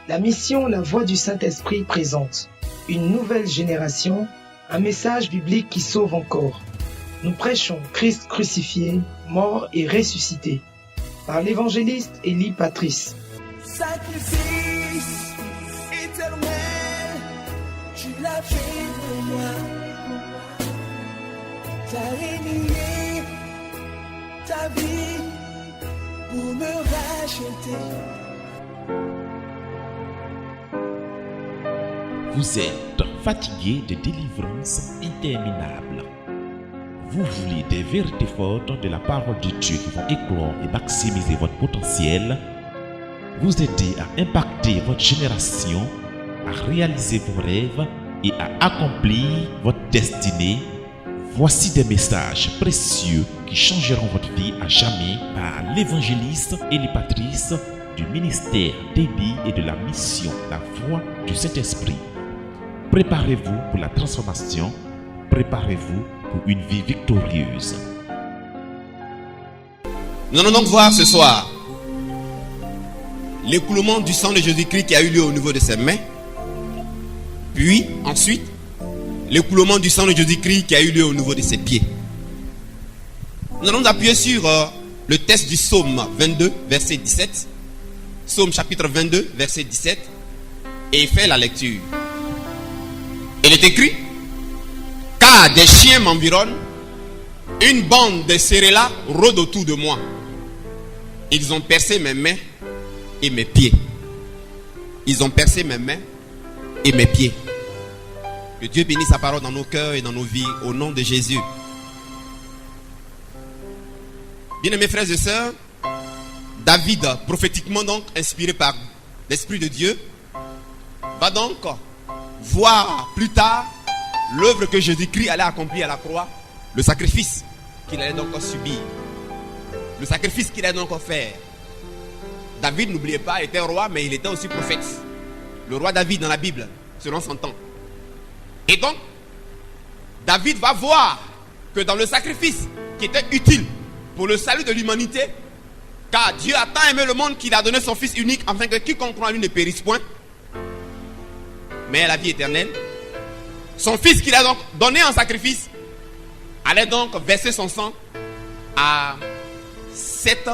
La mission La Voix du Saint-Esprit présente une nouvelle génération, un message biblique qui sauve encore. Nous prêchons Christ crucifié, mort et ressuscité, par l'évangéliste Élie Patrice. Sacrifice éternel, tu l'as fait pour moi. T'as renié ta vie pour me racheter. Vous êtes fatigué de délivrances interminables. Vous voulez des vérités fortes de la parole de Dieu qui vont éclore et maximiser votre potentiel, vous aider à impacter votre génération, à réaliser vos rêves et à accomplir votre destinée. Voici des messages précieux qui changeront votre vie à jamais par l'évangéliste Élie Patrice du ministère d'Élie et de la mission La Voix du Saint-Esprit. Préparez-vous pour la transformation, préparez-vous pour une vie victorieuse. Nous allons donc voir ce soir l'écoulement du sang de Jésus-Christ qui a eu lieu au niveau de ses mains. Puis ensuite, l'écoulement du sang de Jésus-Christ qui a eu lieu au niveau de ses pieds. Nous allons appuyer sur le texte du psaume 22, verset 17. Psaume chapitre 22, verset 17. Et faire la lecture. Il est écrit: car des chiens m'environnent, une bande de cérélas rôde autour de moi. Ils ont percé mes mains et mes pieds. Ils ont percé mes mains et mes pieds. Que Dieu bénisse sa parole dans nos cœurs et dans nos vies, au nom de Jésus. Bien-aimés frères et sœurs, David, prophétiquement donc inspiré par l'Esprit de Dieu, va donc voir plus tard l'œuvre que Jésus-Christ allait accomplir à la croix, le sacrifice qu'il allait donc subir, le sacrifice qu'il allait donc faire. David, n'oubliez pas, était roi, mais il était aussi prophète. Le roi David dans la Bible, selon son temps. Et donc, David va voir que dans le sacrifice qui était utile pour le salut de l'humanité, car Dieu a tant aimé le monde qu'il a donné son Fils unique afin que quiconque croit en lui ne périsse point, mais la vie éternelle. Son Fils qu'il a donc donné en sacrifice allait donc verser son sang à 7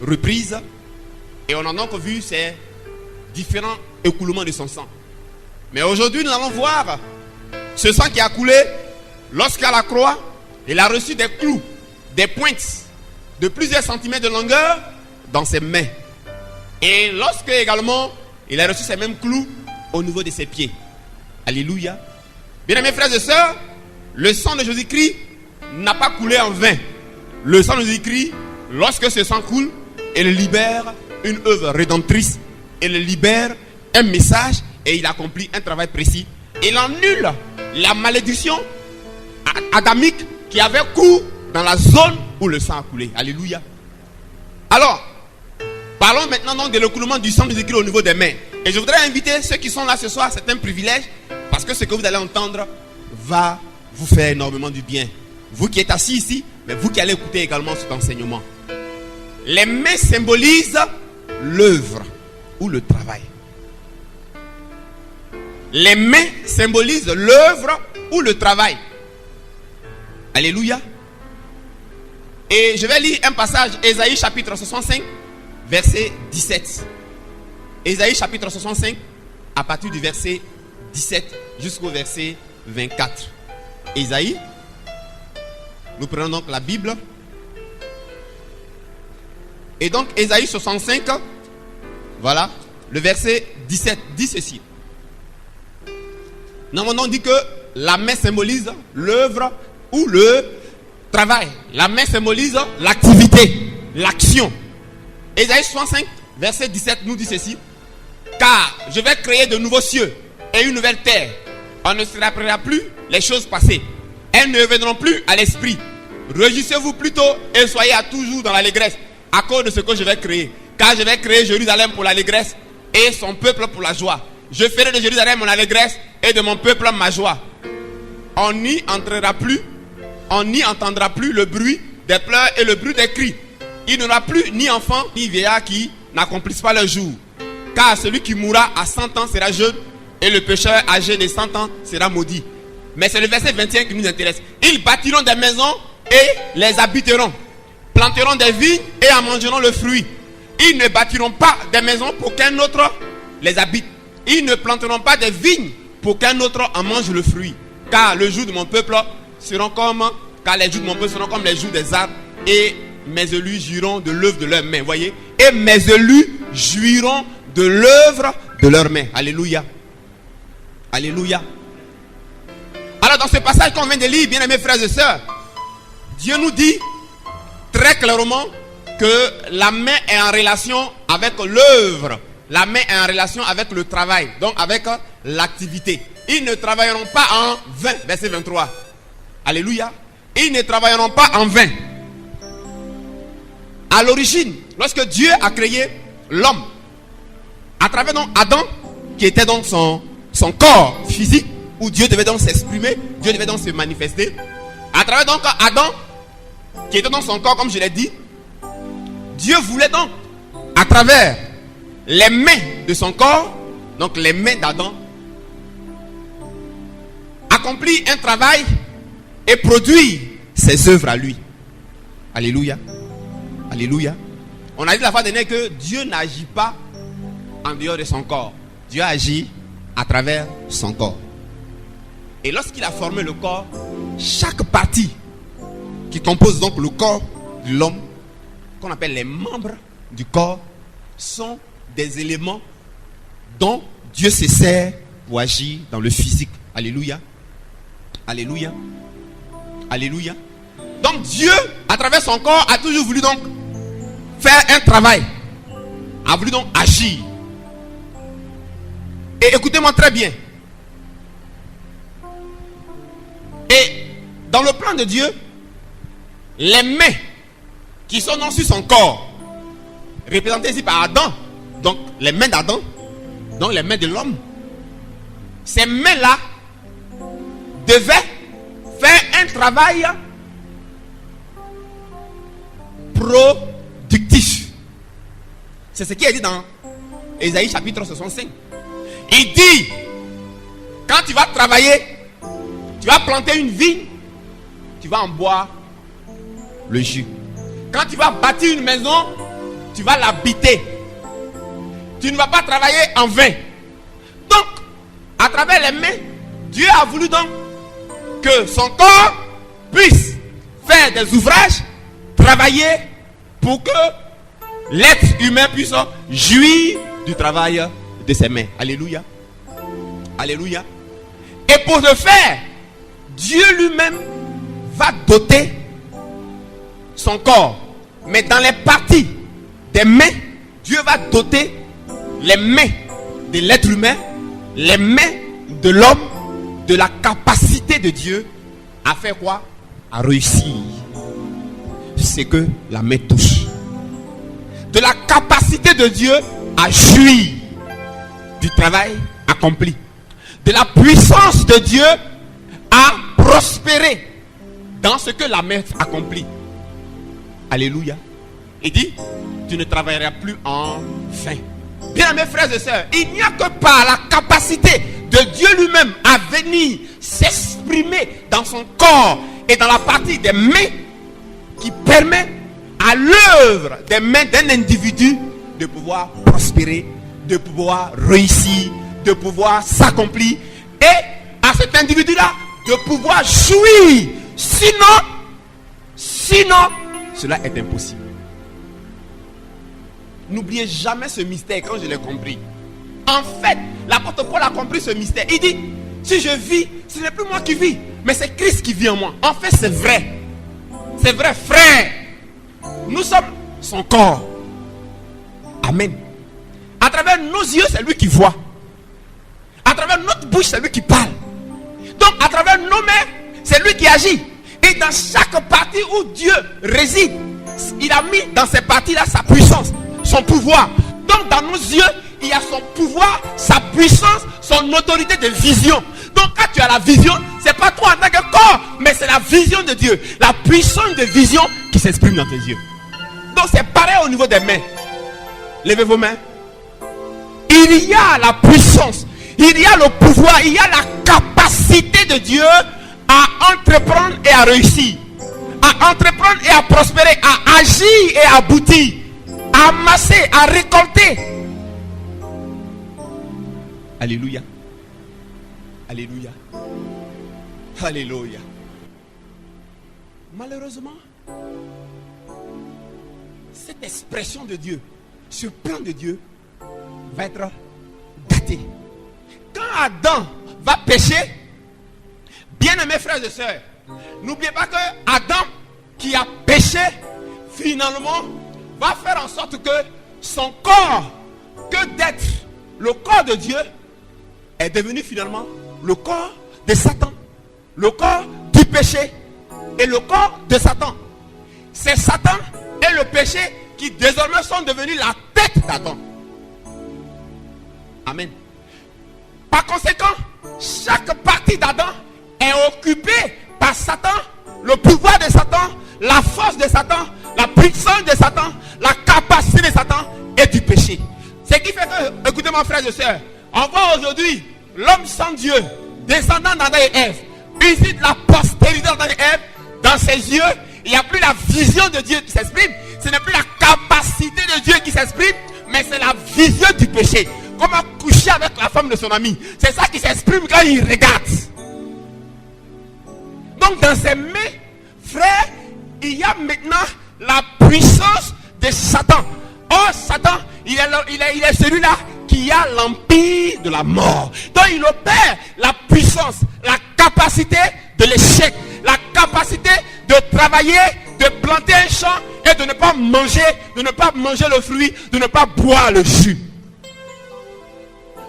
reprises. Et on a donc vu ces différents écoulements de son sang. Mais aujourd'hui, nous allons voir ce sang qui a coulé lorsqu'à la croix, il a reçu des clous, des pointes de plusieurs centimètres de longueur dans ses mains. Et lorsque également, il a reçu ces mêmes clous au niveau de ses pieds. Alléluia. Bien-aimés frères et sœurs, le sang de Jésus-Christ n'a pas coulé en vain. Le sang de Jésus-Christ, lorsque ce sang coule, il libère une œuvre rédemptrice. Il libère un message et il accomplit un travail précis. Il annule la malédiction adamique qui avait cours dans la zone où le sang a coulé. Alléluia. Alors, parlons maintenant donc de l'écoulement du sang de Jésus-Christ au niveau des mains. Et je voudrais inviter ceux qui sont là ce soir, c'est un privilège, parce que ce que vous allez entendre va vous faire énormément du bien. Vous qui êtes assis ici, mais vous qui allez écouter également cet enseignement. Les mains symbolisent l'œuvre ou le travail. Les mains symbolisent l'œuvre ou le travail. Alléluia. Et je vais lire un passage, Ésaïe chapitre 65, verset 17. Ésaïe chapitre 65, à partir du verset 17 jusqu'au verset 24. Ésaïe, nous prenons donc la Bible. Et donc Ésaïe 65, voilà, le verset 17 dit ceci. Nous avons donc dit que la main symbolise l'œuvre ou le travail. La main symbolise l'activité, l'action. Ésaïe 65, verset 17 nous dit ceci. Car je vais créer de nouveaux cieux et une nouvelle terre. On ne se rappellera plus les choses passées. Elles ne reviendront plus à l'esprit. Réjouissez-vous plutôt et soyez à toujours dans l'allégresse à cause de ce que je vais créer. Car je vais créer Jérusalem pour l'allégresse et son peuple pour la joie. Je ferai de Jérusalem mon allégresse et de mon peuple ma joie. On n'y entrera plus, on n'y entendra plus le bruit des pleurs et le bruit des cris. Il n'y aura plus ni enfant ni vieillard qui n'accomplissent pas leur jour. car celui qui mourra à 100 ans sera jeune, et le pécheur âgé de 100 ans sera maudit. Mais c'est le verset 21 qui nous intéresse. Ils bâtiront des maisons et les habiteront, planteront des vignes et en mangeront le fruit. Ils ne bâtiront pas des maisons pour qu'un autre les habite. Ils ne planteront pas des vignes pour qu'un autre en mange le fruit. Car les jours de mon peuple seront comme les jours des arbres, et mes élus jouiront de l'œuvre de leurs mains. Voyez? Et mes élus jouiront de l'œuvre de leurs mains. Alléluia. Alléluia. Alors dans ce passage qu'on vient de lire, bien aimés frères et sœurs, Dieu nous dit très clairement que la main est en relation avec l'œuvre. La main est en relation avec le travail, donc avec l'activité. Ils ne travailleront pas en vain, verset 23. Alléluia. Ils ne travailleront pas en vain. À l'origine, lorsque Dieu a créé l'homme, à travers donc Adam, qui était donc son corps physique, où Dieu devait donc s'exprimer, Dieu devait donc se manifester. À travers donc Adam, qui était dans son corps, comme je l'ai dit, Dieu voulait donc, à travers les mains de son corps, donc les mains d'Adam, accomplir un travail et produire ses œuvres à lui. Alléluia. Alléluia. On a dit la fois dernière que Dieu n'agit pas en dehors de son corps. Dieu agit à travers son corps. Et lorsqu'il a formé le corps, chaque partie qui compose donc le corps de l'homme, qu'on appelle les membres du corps, sont des éléments dont Dieu se sert pour agir dans le physique. Alléluia. Alléluia. Alléluia. Donc Dieu, à travers son corps, a toujours voulu donc faire un travail. A voulu donc agir. Et écoutez-moi très bien. Et dans le plan de Dieu, les mains qui sont dans sur son corps, représentées ici par Adam, donc les mains d'Adam, donc les mains de l'homme, ces mains-là devaient faire un travail productif. C'est ce qui est dit dans Ésaïe chapitre 65. Il dit, quand tu vas travailler, tu vas planter une vigne, tu vas en boire le jus. Quand tu vas bâtir une maison, tu vas l'habiter. Tu ne vas pas travailler en vain. Donc, à travers les mains, Dieu a voulu donc que son corps puisse faire des ouvrages, travailler pour que l'être humain puisse jouir du travail de ses mains. Alléluia. Alléluia. Et pour le faire, Dieu lui-même va doter son corps. Mais dans les parties des mains, Dieu va doter les mains de l'être humain, les mains de l'homme, de la capacité de Dieu à faire quoi? À réussir ce que la main touche. De la capacité de Dieu à jouir du travail accompli. De la puissance de Dieu à prospérer dans ce que la main accomplit. Alléluia. Il dit, tu ne travailleras plus en vain. Bien mes frères et sœurs, il n'y a que par la capacité de Dieu lui-même à venir s'exprimer dans son corps et dans la partie des mains qui permet à l'œuvre des mains d'un individu de pouvoir prospérer, de pouvoir réussir, de pouvoir s'accomplir et à cet individu-là de pouvoir jouir. Sinon, cela est impossible. N'oubliez jamais ce mystère quand je l'ai compris. En fait, l'apôtre Paul a compris ce mystère. Il dit, si je vis, ce n'est plus moi qui vis, mais c'est Christ qui vit en moi. En fait, c'est vrai. C'est vrai, frère. Nous sommes son corps. Amen. À travers nos yeux, c'est lui qui voit. À travers notre bouche, c'est lui qui parle. Donc, à travers nos mains, c'est lui qui agit. Et dans chaque partie où Dieu réside, il a mis dans ces parties-là sa puissance, son pouvoir. Donc, dans nos yeux, il y a son pouvoir, sa puissance, son autorité de vision. Donc, quand tu as la vision, c'est pas toi en tant que corps, mais c'est la vision de Dieu, la puissance de vision qui s'exprime dans tes yeux. Donc, c'est pareil au niveau des mains. Levez vos mains. il y a la puissance, il y a le pouvoir, il y a la capacité de Dieu à entreprendre et à réussir, à entreprendre et à prospérer, à agir et à aboutir, à amasser, à récolter. Alléluia. Alléluia. Alléluia. Malheureusement, cette expression de Dieu, ce plan de Dieu va être gâté. Quand Adam va pécher, bien-aimés frères et sœurs, n'oubliez pas que Adam qui a péché, finalement, va faire en sorte que son corps, que d'être le corps de Dieu, est devenu finalement le corps de Satan, le corps du péché et le corps de Satan. C'est Satan et le péché qui désormais sont devenus la tête d'Adam. Amen. Par conséquent, chaque partie d'Adam est occupée par Satan, le pouvoir de Satan, la force de Satan, la puissance de Satan, la capacité de Satan et du péché. Ce qui fait que, écoutez-moi frères et sœurs, on voit aujourd'hui l'homme sans Dieu, descendant d'Adam et Ève, issu de la postérité d'Adam et Ève, dans ses yeux, il n'y a plus la vision de Dieu qui s'exprime, ce n'est plus la capacité de Dieu qui s'exprime, mais c'est la vision du péché. Comment coucher avec la femme de son ami, c'est ça qui s'exprime quand il regarde. Donc dans ses mains, frère, il y a maintenant la puissance de Satan. Oh, Satan, il est celui-là qui a l'empire de la mort. Donc il opère la puissance, la capacité de l'échec, la capacité de travailler, de planter un champ et de ne pas manger le fruit, de ne pas boire le jus.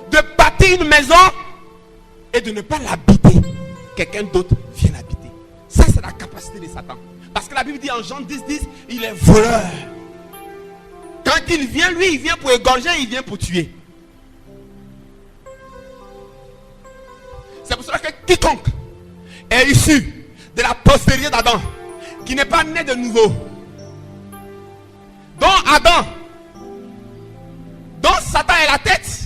De bâtir une maison et de ne pas l'habiter. Quelqu'un d'autre vient l'habiter. Ça, c'est la capacité de Satan. Parce que la Bible dit en Jean 10:10, il est voleur. Quand il vient, lui, il vient pour égorger, il vient pour tuer. C'est pour cela que quiconque est issu de la postérité d'Adam, qui n'est pas né de nouveau, dont Adam, dont Satan est la tête,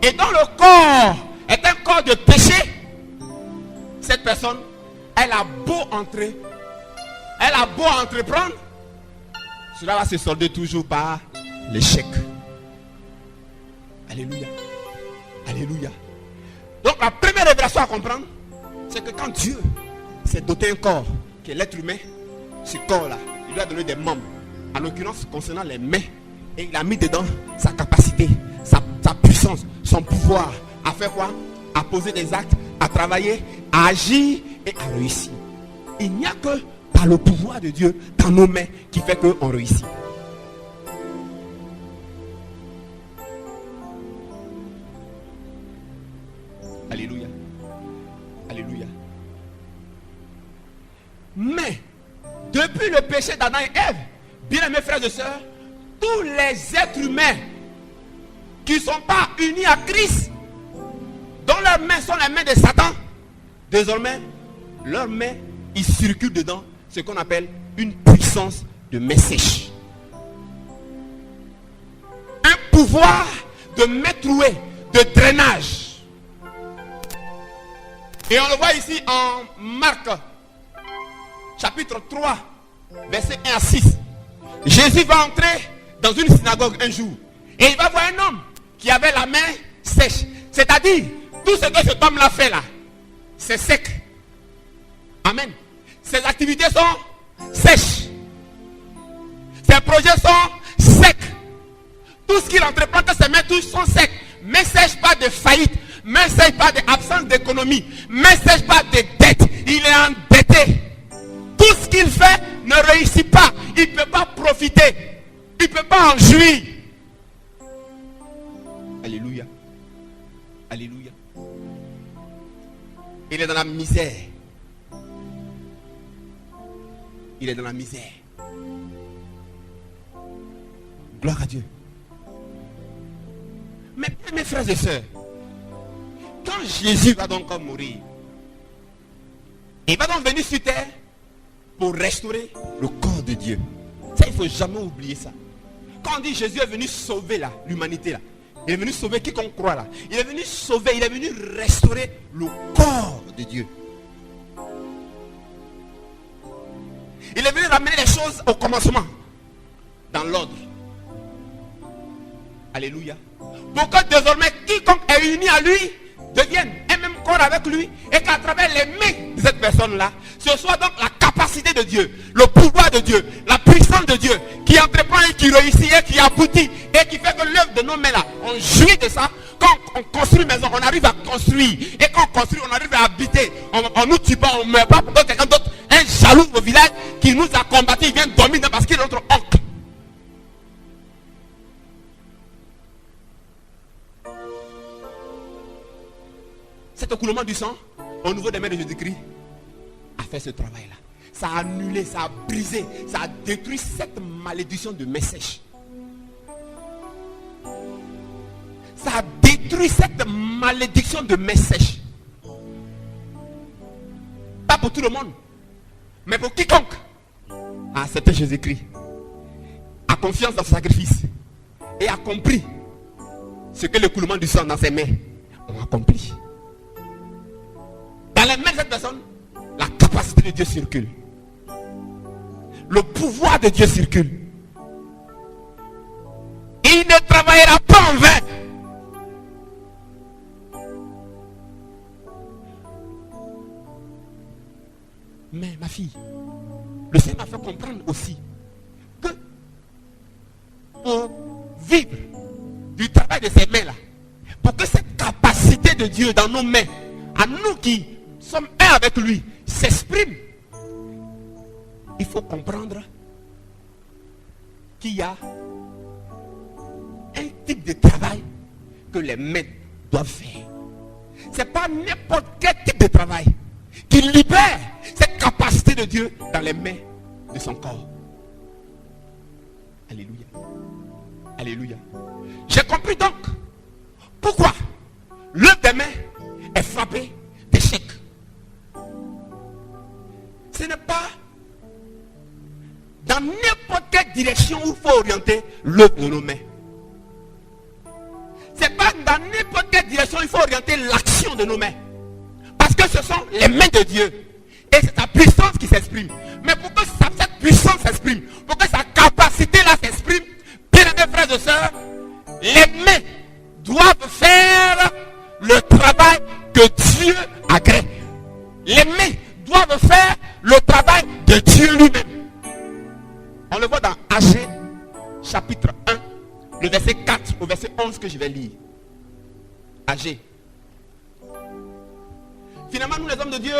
et dont le corps est un corps de péché, cette personne, elle a beau entrer, elle a beau entreprendre, cela va se solder toujours par l'échec. Alléluia. Alléluia. Donc la première révélation à comprendre, c'est que quand Dieu s'est doté un corps, qui est l'être humain, ce corps-là, il lui a donné des membres, en l'occurrence concernant les mains, et il a mis dedans sa capacité, sa puissance, son pouvoir, à faire quoi? À poser des actes, à travailler, à agir et à réussir. Il n'y a que par le pouvoir de Dieu dans nos mains qui fait qu'on réussit. Alléluia. Alléluia. Mais, depuis le péché d'Adam et Ève, bien aimés frères et sœurs, tous les êtres humains qui ne sont pas unis à Christ, dont leurs mains sont les mains de Satan, désormais, leurs mains, ils circulent dedans ce qu'on appelle une puissance de main sèche. Un pouvoir de main trouée, de drainage. Et on le voit ici en Marc, chapitre 3, verset 1 à 6. Jésus va entrer dans une synagogue un jour. Et il va voir un homme qui avait la main sèche. C'est-à-dire, tout ce que cet homme-là fait là, c'est sec. Amen. Ses activités sont sèches. Ses projets sont secs. Tout ce qu'il entreprend, ses mains tous sont secs. Mais sèche pas de faillite. Mais sèche pas d'absence d'économie. Mais sèche pas de dette. Il est endetté. Tout ce qu'il fait ne réussit pas. Il ne peut pas profiter. Il ne peut pas en jouir. Alléluia. Alléluia. Il est dans la misère. Il est dans la misère. Gloire à Dieu. Mais mes frères et sœurs, quand Jésus va donc mourir, il va donc venir sur terre pour restaurer le corps de Dieu. Ça, il ne faut jamais oublier ça. Quand on dit Jésus est venu sauver l'humanité là, il est venu sauver quiconque croit là. Il est venu sauver, il est venu restaurer le corps de Dieu. Il est venu ramener les choses au commencement, dans l'ordre. Alléluia. Pour que désormais quiconque est uni à lui devienne un même corps avec lui, et qu'à travers les mains de cette personne-là, ce soit donc la capacité de Dieu, le pouvoir de Dieu, la puissance de Dieu qui entreprend et qui réussit et qui aboutit et qui fait que l'œuvre de nos mains-là, on jouit de ça. Quand on construit une maison, on arrive à construire, et quand on construit, on arrive à habiter. On nous tue pas, on ne meurt pas pour quelqu'un d'autre, un jaloux au village qui nous a combattu, il vient dormir parce qu'il est notre oncle. Cet écoulement du sang au niveau des mains de Jésus-Christ a fait ce travail-là. Ça a annulé, ça a brisé, ça a détruit cette malédiction de mains sèches. Ça a détruit cette malédiction de mains sèches. Pas pour tout le monde, mais pour quiconque a accepté Jésus-Christ, a confiance dans son sacrifice et a compris ce que l'écoulement du sang dans ses mains ont accompli. Dans les mains de cette personne, la capacité de Dieu circule. Le pouvoir de Dieu circule. Il ne travaillera pas en vain. Mais ma fille, le Seigneur m'a fait comprendre aussi que pour vivre du travail de ces mains-là, pour que cette capacité de Dieu dans nos mains, à nous qui sommes un avec lui, s'exprime, il faut comprendre qu'il y a un type de travail que les mains doivent faire. Ce n'est pas n'importe quel type de travail qui libère cette capacité de Dieu dans les mains de son corps. Alléluia. Alléluia. J'ai compris donc pourquoi l'œuvre des mains est frappée d'échec. Ce n'est pas dans n'importe quelle direction où il faut orienter l'œuvre de nos mains. Ce n'est pas dans n'importe quelle direction où il faut orienter l'action de nos mains. Parce que ce sont les mains de Dieu. Et c'est sa puissance qui s'exprime. Mais pour que cette puissance s'exprime, pour que sa capacité-là s'exprime, bien-aimés frères et sœurs, les mains doivent faire le travail que Dieu agrée. Les mains doivent faire le travail de Dieu lui-même. On le voit dans Agé, chapitre 1, le verset 4 au verset 11 que je vais lire. Agé. Finalement, nous les hommes de Dieu,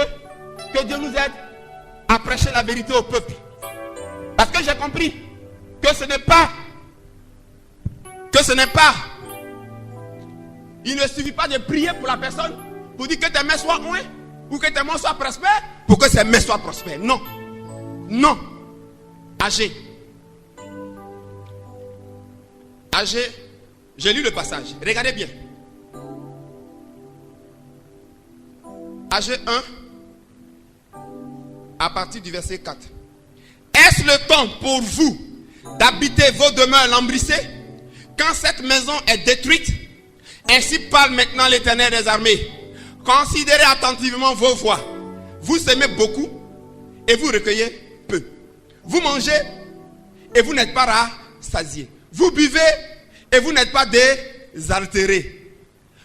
que Dieu nous aide à prêcher la vérité au peuple. Parce que j'ai compris que ce n'est pas, il ne suffit pas de prier pour la personne, pour dire que tes mains soient ouées, ou que tes mains soient prospères, pour que ses mains soient prospères. Non. Non. Agé. Agé, j'ai lu le passage. Regardez bien. Agé 1, à partir du verset 4. Est-ce le temps pour vous d'habiter vos demeures lambrissées quand cette maison est détruite? Ainsi parle maintenant l'Éternel des armées. Considérez attentivement vos voies. Vous semez beaucoup et vous recueillez peu. Vous mangez et vous n'êtes pas rassasiés. Vous buvez et vous n'êtes pas désaltérés.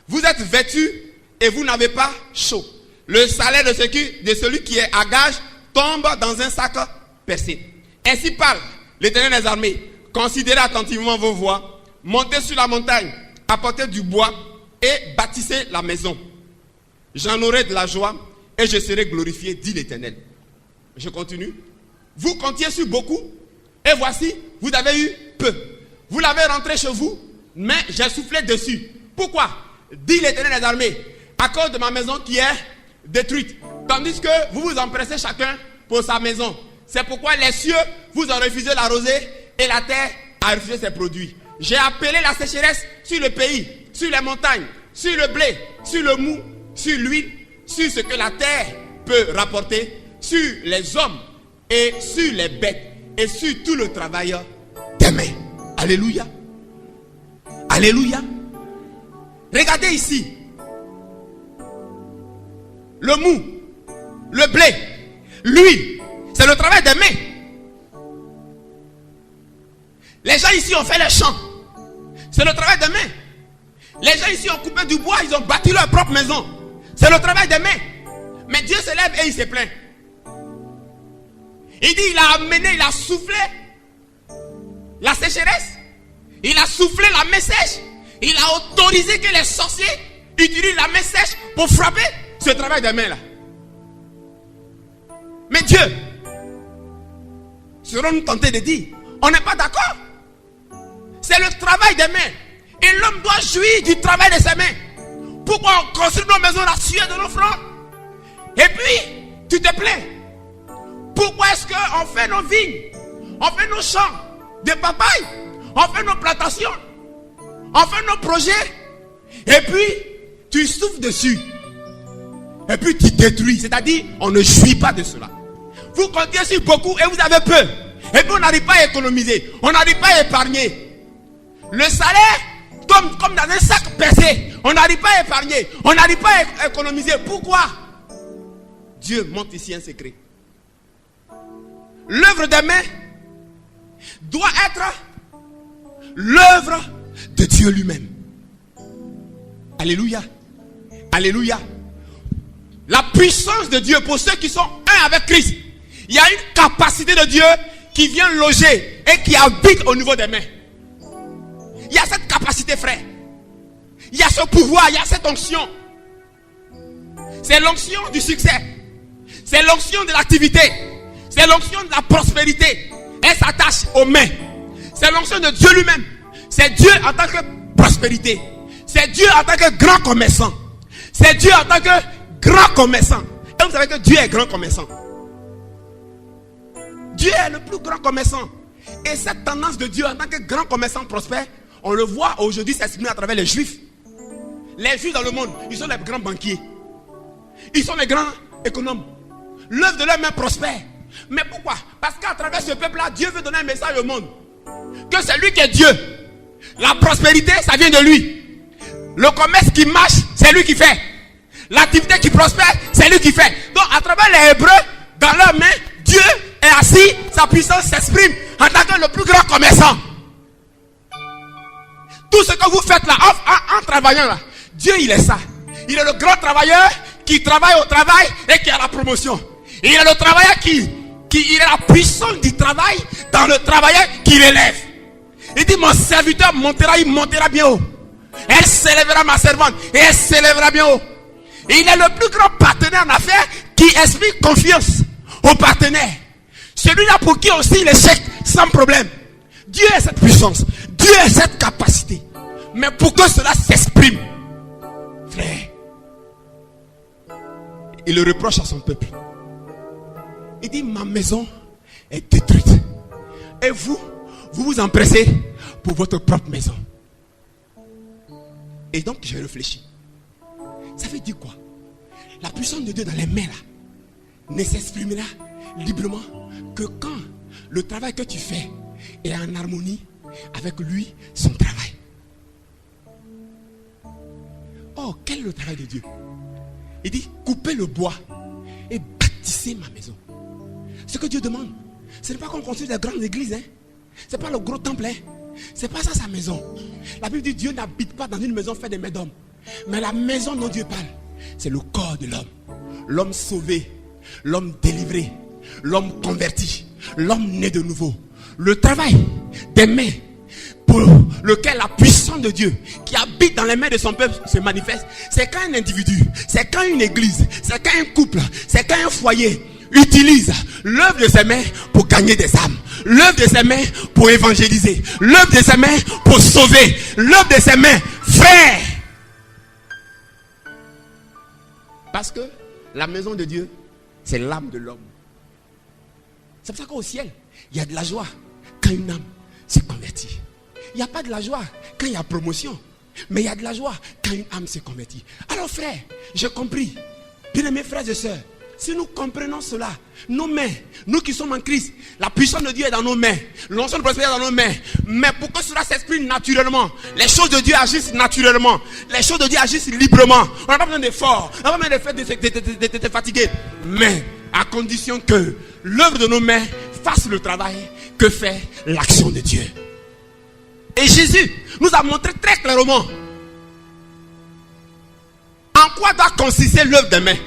Vous êtes vêtus et vous n'avez pas chaud. Le salaire de celui qui est à gage tombe dans un sac percé. Ainsi parle l'Éternel des armées. Considérez attentivement vos voies. Montez sur la montagne, apportez du bois et bâtissez la maison. J'en aurai de la joie et je serai glorifié, dit l'Éternel. Je continue. Vous comptiez sur beaucoup et voici, vous avez eu peu. Vous l'avez rentré chez vous, mais j'ai soufflé dessus. Pourquoi? Dit l'Éternel des armées. À cause de ma maison qui est détruite. Tandis que vous vous empressez chacun pour sa maison. C'est pourquoi les cieux vous ont refusé la rosée et la terre a refusé ses produits. J'ai appelé la sécheresse sur le pays, sur les montagnes, sur le blé, sur le mou, sur l'huile, sur ce que la terre peut rapporter, sur les hommes et sur les bêtes et sur tout le travail des mains. Alléluia. Alléluia. Regardez ici. Le mou, le blé, l'huile, c'est le travail des mains. Les gens ici ont fait les champs. C'est le travail des mains. Les gens ici ont coupé du bois, ils ont bâti leur propre maison. C'est le travail des mains. Mais Dieu se lève et il se plaint. Il dit, il a amené, il a soufflé la sécheresse. Il a soufflé la main sèche. Il a autorisé que les sorciers utilisent la main sèche pour frapper ce travail des mains là. Mais Dieu, serons-nous tentés de dire, on n'est pas d'accord. C'est le travail des mains. Et l'homme doit jouir du travail de ses mains. Pourquoi on construit nos maisons la sueur de nos fronts? Et puis, tu te plains. Pourquoi est-ce qu'on fait nos vignes? On fait nos champs de papaye. On fait nos plantations. On fait nos projets. Et puis, tu souffles dessus. Et puis, tu détruis. C'est-à-dire, on ne jouit pas de cela. Vous comptez sur beaucoup et vous avez peur. Et puis, on n'arrive pas à économiser. On n'arrive pas à épargner. Le salaire tombe comme dans un sac pesé. On n'arrive pas à épargner. On n'arrive pas à économiser. Pourquoi? Dieu montre ici un secret. L'œuvre des mains doit être l'œuvre de Dieu lui-même. Alléluia. Alléluia. La puissance de Dieu pour ceux qui sont un avec Christ. Il y a une capacité de Dieu qui vient loger et qui habite au niveau des mains. Il y a cette capacité, frère. Il y a ce pouvoir, il y a cette onction. C'est l'onction du succès. C'est l'onction de l'activité. C'est l'onction de la prospérité. Elle s'attache aux mains. C'est l'onction de Dieu lui-même. C'est Dieu en tant que prospérité. C'est Dieu en tant que grand commerçant. C'est Dieu en tant que grand commerçant. Et vous savez que Dieu est grand commerçant. Dieu est le plus grand commerçant. Et cette tendance de Dieu en tant que grand commerçant prospère, on le voit aujourd'hui s'exprimer à travers les Juifs. Les Juifs dans le monde, ils sont les grands banquiers. Ils sont les grands économes. L'œuvre de leurs mains prospère. Mais pourquoi? Parce qu'à travers ce peuple-là, Dieu veut donner un message au monde. Que c'est lui qui est Dieu. La prospérité, ça vient de lui. Le commerce qui marche, c'est lui qui fait. L'activité qui prospère, c'est lui qui fait. Donc à travers les Hébreux, dans leurs mains, Dieu est assis, sa puissance s'exprime en tant que le plus grand commerçant. Tout ce que vous faites là, en travaillant là, Dieu il est ça. Il est le grand travailleur qui travaille au travail et qui a la promotion. Il est le travailleur qui il est la puissance du travail dans le travailleur qui l'élève. Il dit, mon serviteur montera, il montera bien haut. Elle s'élèvera, ma servante, et elle s'élèvera bien haut. Et il est le plus grand partenaire en affaires qui explique confiance aux partenaires. Celui-là pour qui aussi l'échec sans problème. Dieu a cette puissance. Dieu a cette capacité. Mais pour que cela s'exprime, frère, il le reproche à son peuple. Il dit, ma maison est détruite. Et vous vous empressez pour votre propre maison. Et donc j'ai réfléchi. Ça veut dire quoi? La puissance de Dieu dans les mains là ne s'exprimera librement que quand le travail que tu fais est en harmonie avec lui, son travail. Oh, quel est le travail de Dieu? Il dit, coupez le bois et bâtissez ma maison. Ce que Dieu demande, ce n'est pas qu'on construise des grandes églises, hein? Ce n'est pas le gros temple, hein? Ce n'est pas ça sa maison. La Bible dit, Dieu n'habite pas dans une maison faite de mains d'hommes. Mais la maison dont Dieu parle, c'est le corps de l'homme. L'homme sauvé, l'homme délivré, l'homme converti, l'homme né de nouveau. Le travail des mains pour lequel la puissance de Dieu qui habite dans les mains de son peuple se manifeste, c'est quand un individu, c'est quand une église, c'est quand un couple, c'est quand un foyer utilise l'œuvre de ses mains pour gagner des âmes, l'œuvre de ses mains pour évangéliser, l'œuvre de ses mains pour sauver, l'œuvre de ses mains, frère. Parce que la maison de Dieu, c'est l'âme de l'homme. C'est pour ça qu'au ciel, il y a de la joie quand une âme s'est convertie. Il n'y a pas de la joie quand il y a promotion, mais il y a de la joie quand une âme s'est convertie. Alors frère, j'ai compris. Bien aimés frères et sœurs, Si nous comprenons cela, nos mains, nous qui sommes en Christ, la puissance de Dieu est dans nos mains, l'onction de prospérité est dans nos mains. Mais pour que cela s'exprime naturellement, les choses de Dieu agissent naturellement, les choses de Dieu agissent librement. On n'a pas besoin d'efforts, on n'a pas besoin de te fatiguer. Mais à condition que l'œuvre de nos mains fasse le travail que fait l'action de Dieu. Et Jésus nous a montré très clairement en quoi doit consister l'œuvre des mains.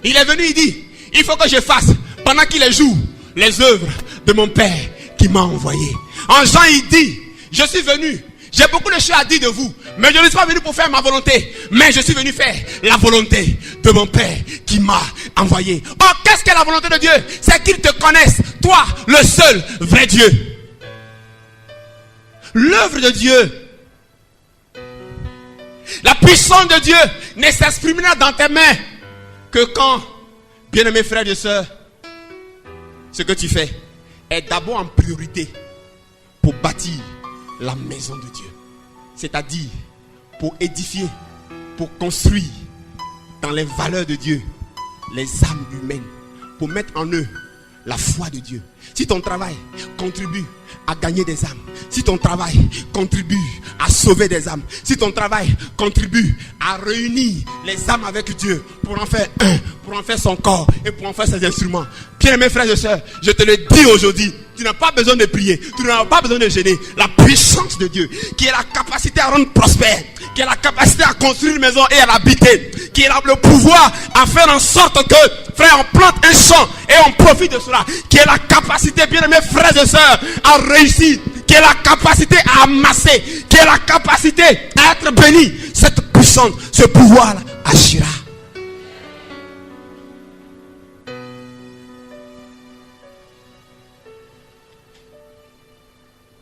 Il est venu, il dit, il faut que je fasse, pendant qu'il joue, les œuvres de mon Père qui m'a envoyé. En Jean, il dit, je suis venu, j'ai beaucoup de choses à dire de vous, mais je ne suis pas venu pour faire ma volonté, mais je suis venu faire la volonté de mon Père qui m'a envoyé. Or, qu'est-ce qu'est la volonté de Dieu? C'est qu'il te connaisse, toi, le seul vrai Dieu. L'œuvre de Dieu, la puissance de Dieu ne s'exprimera dans tes mains que quand, bien-aimés frères et sœurs, ce que tu fais est d'abord en priorité pour bâtir la maison de Dieu. C'est-à-dire pour édifier, pour construire dans les valeurs de Dieu les âmes humaines, pour mettre en eux la foi de Dieu. Si ton travail contribue à gagner des âmes, si ton travail contribue à sauver des âmes, si ton travail contribue à réunir les âmes avec Dieu pour en faire un, pour en faire son corps et pour en faire ses instruments. Bien-aimés frères et sœurs, je te le dis aujourd'hui, tu n'as pas besoin de prier, tu n'as pas besoin de gêner. La puissance de Dieu, qui est la capacité à rendre prospère, qui est la capacité à construire une maison et à l'habiter, qui est le pouvoir à faire en sorte que, frère, on plante un champ et on profite de cela, qui est la capacité, bien-aimés frères et sœurs, à réussir, qui est la capacité à amasser, qui est la capacité à être béni. Cette puissance, ce pouvoir-là agira.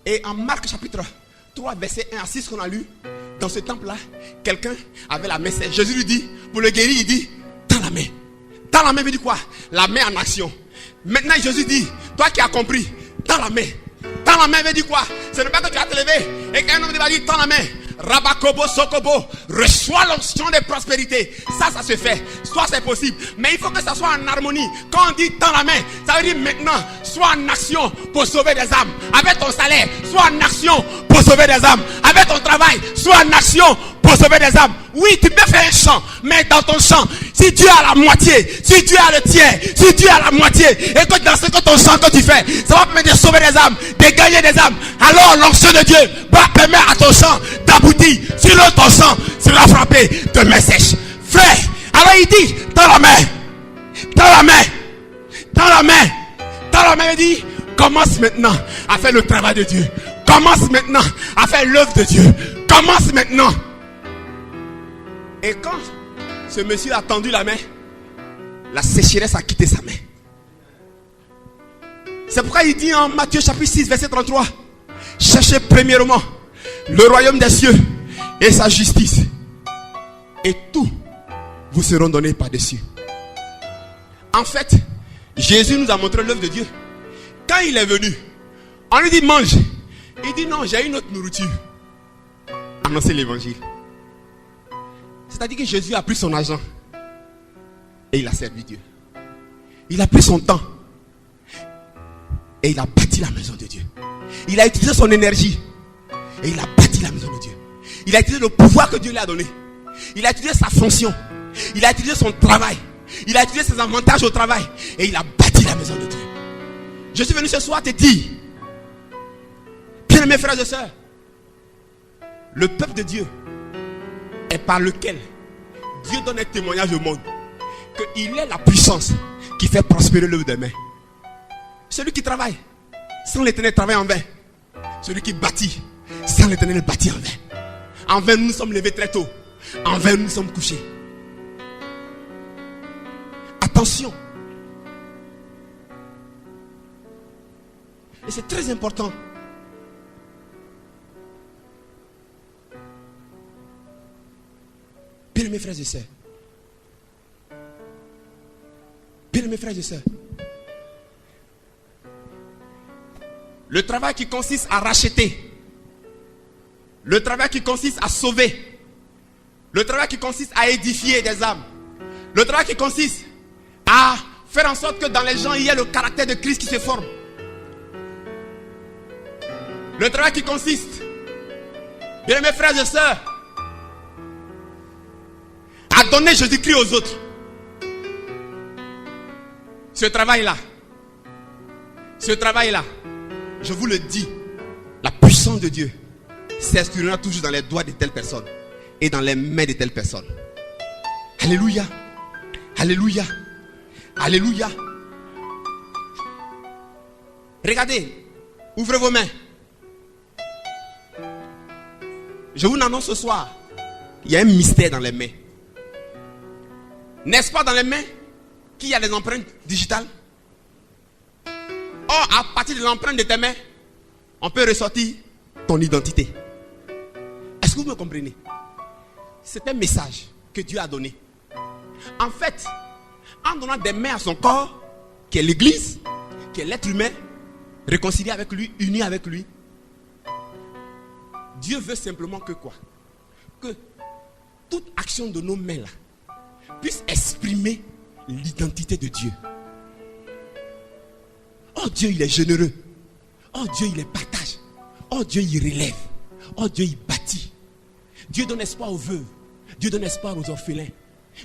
Et en Marc chapitre 3, verset 1 à 6 qu'on a lu, dans ce temple-là, quelqu'un avait la main. Jésus lui dit, pour le guérir, il dit, tends la main. Tends la main veut dire quoi? La main en action. Maintenant Jésus dit, toi qui as compris, tends la main. Tends la main veut dire quoi? Ce n'est pas que tu vas te lever et qu'un homme va dire, tends la main. Rabakobo, Sokobo, reçois l'onction de prospérité. Ça se fait. Soit c'est possible. Mais il faut que ça soit en harmonie. Quand on dit tends la main, ça veut dire maintenant, sois en action pour sauver des âmes. Avec ton salaire, sois en action pour sauver des âmes. Avec ton travail, sois en action pour sauver des âmes. Oui, tu peux faire un champ, mais dans ton champ, si Dieu a la moitié, si Dieu a le tiers, si Dieu a la moitié, et que dans ce que ton champ que tu fais, ça va permettre de sauver des âmes, de gagner des âmes, alors l'onction de Dieu va permettre à ton champ d'aboutir. Sinon ton champ sera frappé de main sèche. Frère, alors il dit, tends la main, tends la main, tends la main, tends la main, il dit, commence maintenant à faire le travail de Dieu. Commence maintenant à faire l'œuvre de Dieu. Commence maintenant. Et quand ce monsieur a tendu la main, la sécheresse a quitté sa main. C'est pourquoi il dit en Matthieu chapitre 6 verset 33, cherchez premièrement le royaume des cieux et sa justice, et tout vous seront donnés par-dessus. En fait, Jésus nous a montré l'œuvre de Dieu. Quand il est venu, on lui dit mange. Il dit non, j'ai une autre nourriture. Annoncer l'évangile. C'est-à-dire que Jésus a pris son argent et il a servi Dieu. Il a pris son temps et il a bâti la maison de Dieu. Il a utilisé son énergie et il a bâti la maison de Dieu. Il a utilisé le pouvoir que Dieu lui a donné. Il a utilisé sa fonction. Il a utilisé son travail. Il a utilisé ses avantages au travail et il a bâti la maison de Dieu. Je suis venu ce soir te dire, bien mes frères et sœurs, le peuple de Dieu et par lequel Dieu donne un témoignage au monde qu'il est la puissance qui fait prospérer l'œuvre des mains. Celui qui travaille sans l'Éternel travaille en vain. Celui qui bâtit sans l'Éternel bâtit en vain. En vain nous sommes levés très tôt. En vain nous sommes couchés. Attention. Et c'est très important. Bien mes frères et sœurs. Bien mes frères et sœurs. Le travail qui consiste à racheter. Le travail qui consiste à sauver. Le travail qui consiste à édifier des âmes. Le travail qui consiste à faire en sorte que dans les gens, il y ait le caractère de Christ qui se forme. Le travail qui consiste, bien mes frères et sœurs, à donner Jésus-Christ aux autres. Ce travail-là, je vous le dis, la puissance de Dieu s'exprimera toujours dans les doigts de telles personnes et dans les mains de telles personnes. Alléluia. Alléluia. Alléluia. Regardez, ouvrez vos mains. Je vous annonce ce soir, il y a un mystère dans les mains. N'est-ce pas dans les mains qu'il y a des empreintes digitales? Or, à partir de l'empreinte de tes mains, on peut ressortir ton identité. Est-ce que vous me comprenez? C'est un message que Dieu a donné. En fait, en donnant des mains à son corps, qui est l'Église, qui est l'être humain, réconcilié avec lui, uni avec lui, Dieu veut simplement que quoi? Que toute action de nos mains là puisse exprimer l'identité de Dieu. Oh Dieu, il est généreux. Oh Dieu, il est partage. Oh Dieu, il relève. Oh Dieu, il bâtit. Dieu donne espoir aux veuves. Dieu donne espoir aux orphelins.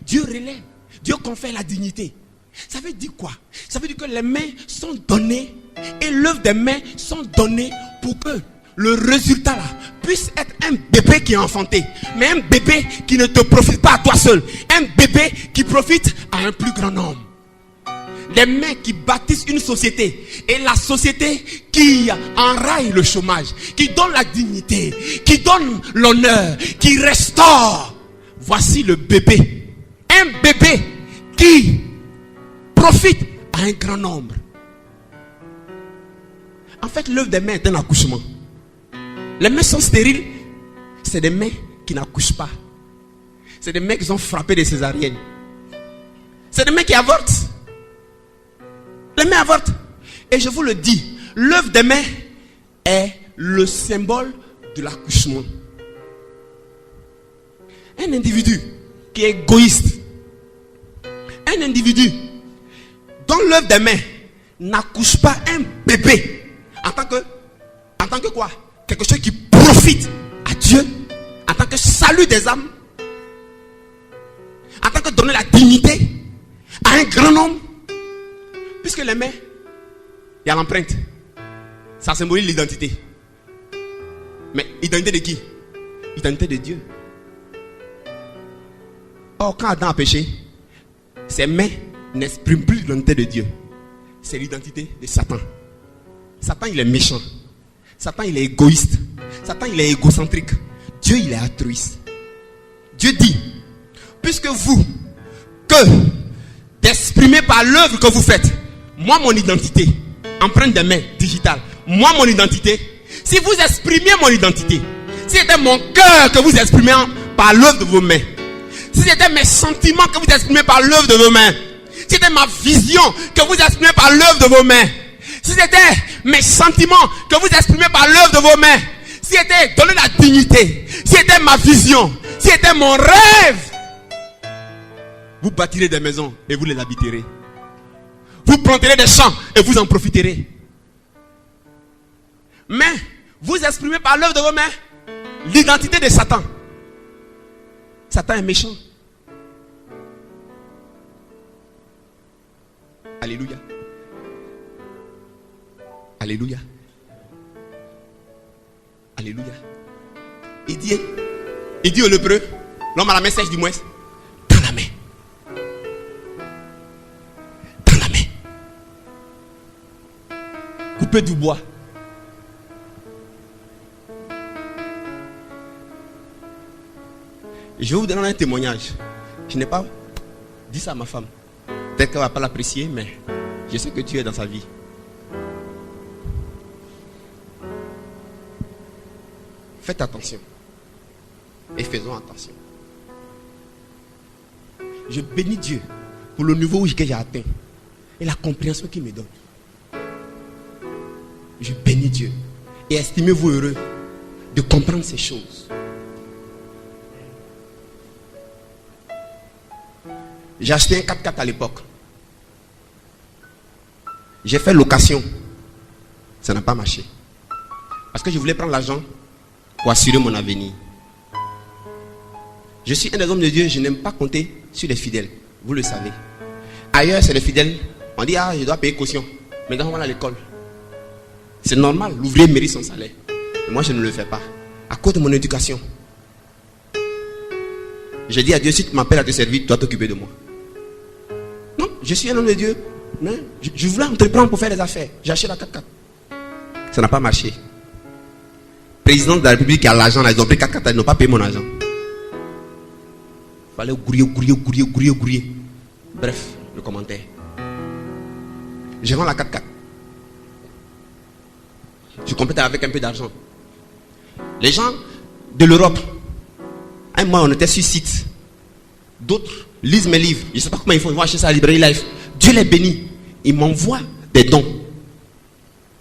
Dieu relève. Dieu confère la dignité. Ça veut dire quoi? Ça veut dire que les mains sont données et l'œuvre des mains sont données pour que le résultat là puisse être un bébé qui est enfanté, mais un bébé qui ne te profite pas à toi seul, un bébé qui profite à un plus grand nombre. Les mains qui bâtissent une société et la société qui enraille le chômage, qui donne la dignité, qui donne l'honneur, qui restaure. Voici le bébé, un bébé qui profite à un grand nombre. En fait, l'œuvre des mains est un accouchement. Les mains sont stériles. C'est des mains qui n'accouchent pas. C'est des mains qui sont frappées de césarienne. C'est des mains qui avortent. Les mains avortent. Et je vous le dis, l'œuvre des mains est le symbole de l'accouchement. Un individu qui est égoïste, un individu dont l'œuvre des mains n'accouche pas un bébé en tant que quoi? Quelque chose qui profite à Dieu, en tant que salut des âmes, en tant que donner la dignité à un grand nombre. Puisque les mains, il y a l'empreinte, ça symbolise l'identité. Mais identité de qui? Identité de Dieu. Or, quand Adam a péché, ses mains n'expriment plus l'identité de Dieu. C'est l'identité de Satan. Satan, il est méchant. Satan, il est égoïste. Satan, il est égocentrique. Dieu, il est altruiste. Dieu dit, puisque vous, que d'exprimer par l'œuvre que vous faites, moi, mon identité, empreinte des mains digitales, moi, mon identité, si vous exprimez mon identité, si c'était mon cœur que vous exprimez par l'œuvre de vos mains, si c'était mes sentiments que vous exprimez par l'œuvre de vos mains, si c'était ma vision que vous exprimez par l'œuvre de vos mains, si c'était mes sentiments que vous exprimez par l'œuvre de vos mains, si c'était donner la dignité, si c'était ma vision, si c'était mon rêve, vous bâtirez des maisons et vous les habiterez. Vous planterez des champs et vous en profiterez. Mais vous exprimez par l'œuvre de vos mains l'identité de Satan. Satan est méchant. Alléluia. Alléluia. Alléluia. Il dit au lépreux, l'homme à la main sèche du moins, dans la main. Dans la main. Coupez du bois. Je vais vous donner un témoignage. Je n'ai pas dit ça à ma femme. Peut-être qu'elle ne va pas l'apprécier, mais je sais que Dieu est dans sa vie. Faites attention. Et faisons attention. Je bénis Dieu pour le niveau que j'ai atteint et la compréhension qu'il me donne. Je bénis Dieu. Et estimez-vous heureux de comprendre ces choses. J'ai acheté un 4x4 à l'époque. J'ai fait location. Ça n'a pas marché. Parce que je voulais prendre l'argent pour assurer mon avenir. Je suis un des hommes de Dieu, je n'aime pas compter sur les fidèles. Vous le savez. Ailleurs, c'est les fidèles. On dit, je dois payer caution. Mais dans à l'école. C'est normal, l'ouvrier mérite son salaire. Mais moi, je ne le fais pas. À cause de mon éducation. J'ai dit à Dieu, si tu m'appelles à te servir, tu dois t'occuper de moi. Non, je suis un homme de Dieu. Mais je voulais entreprendre pour faire des affaires. J'ai acheté la 4x4. Ça n'a pas marché. Président de la République qui a l'argent, ils ont pris 4x4, ils n'ont pas payé mon argent. Il fallait grouiller. Bref, le commentaire. Je vends la 4x4. Je complète avec un peu d'argent. Les gens de l'Europe, un mois on était sur site. D'autres lisent mes livres. Je ne sais pas comment ils font, ils vont acheter ça à la librairie Life. Dieu les bénit. Ils m'envoient des dons.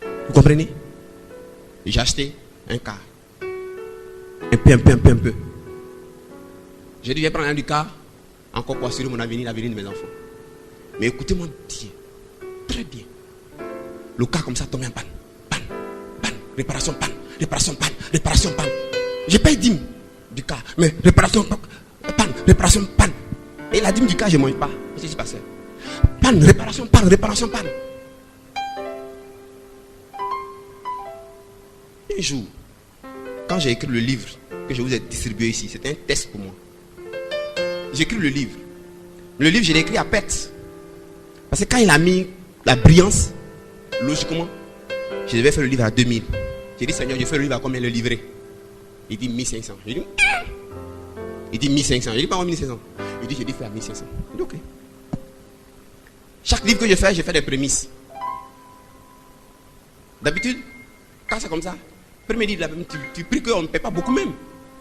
Vous comprenez? J'ai acheté un car. Un peu. J'ai dit, je vais prendre un du car, encore pour assurer mon avenir, l'avenir de mes enfants. Mais écoutez-moi bien, très bien. Le car comme ça tombe en panne. Réparation, panne. Je paye 10 du car, mais réparation, panne. Et la dîme du car, je ne mange pas. Qu'est-ce qui se passe? Panne, réparation, panne. Un jour, quand j'ai écrit le livre que je vous ai distribué ici, c'était un test pour moi. J'ai écrit le livre. Le livre, je l'ai écrit à perte. Parce que quand il a mis la brillance, logiquement, je devais faire le livre à 2000. J'ai dit, Seigneur, je fais le livre à combien le livrer? Il dit 1500. Il dit 1500. Je dis pas 1500. Il dit, j'ai dit faire à 1500. Il dit, ok. Chaque livre que je fais des prémices. D'habitude, quand c'est comme ça, premier livre, tu pries qu'on ne paie pas beaucoup même.